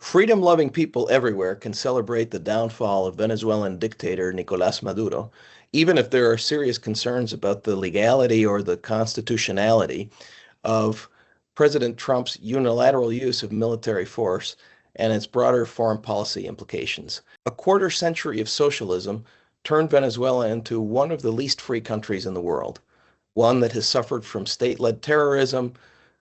Freedom-loving people everywhere can celebrate the downfall of Venezuelan dictator Nicolás Maduro, even if there are serious concerns about the legality or the constitutionality of President Trump's unilateral use of military force and its broader foreign policy implications. A quarter century of socialism turned Venezuela into one of the least free countries in the world, one that has suffered from state-led terrorism,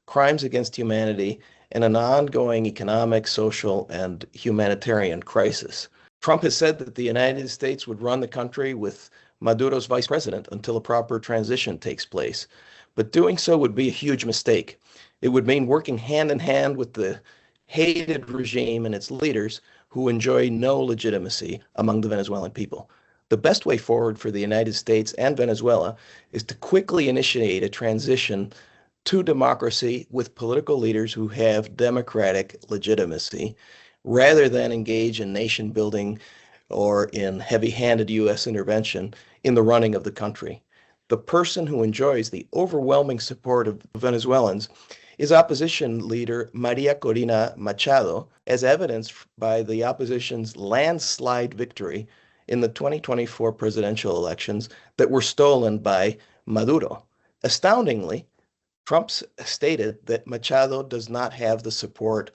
crimes against humanity, and an ongoing economic, social, and humanitarian crisis. Trump has said that the United States would run the country with Maduro's vice president until a proper transition takes place. But doing so would be a huge mistake. It would mean working hand in hand with the hated regime and its leaders who enjoy no legitimacy among the Venezuelan people. The best way forward for the United States and Venezuela is to quickly initiate a transition to democracy with political leaders who have democratic legitimacy, rather than engage in nation building or in heavy-handed U.S. intervention in the running of the country. The person who enjoys the overwhelming support of Venezuelans is opposition leader Maria Corina Machado, as evidenced by the opposition's landslide victory in the 2024 presidential elections that were stolen by Maduro. Astoundingly, Trump stated that Machado does not have the support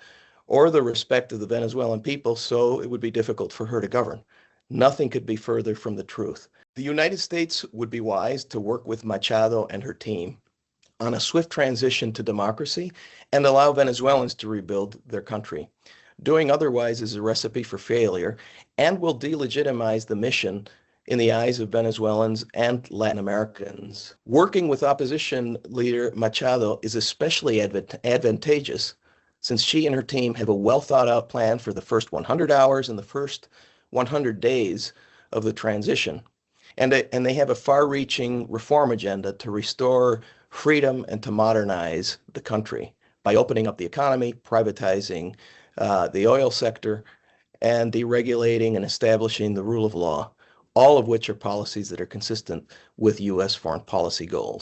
or the respect of the Venezuelan people, so it would be difficult for her to govern. Nothing could be further from the truth. The United States would be wise to work with Machado and her team on a swift transition to democracy and allow Venezuelans to rebuild their country. Doing otherwise is a recipe for failure and will delegitimize the mission in the eyes of Venezuelans and Latin Americans. Working with opposition leader Machado is especially advantageous since she and her team have a well thought out plan for the first 100 hours and the first 100 days of the transition. And they have a far-reaching reform agenda to restore freedom and to modernize the country by opening up the economy, privatizing the oil sector, and deregulating and establishing the rule of law, all of which are policies that are consistent with U.S. foreign policy goals.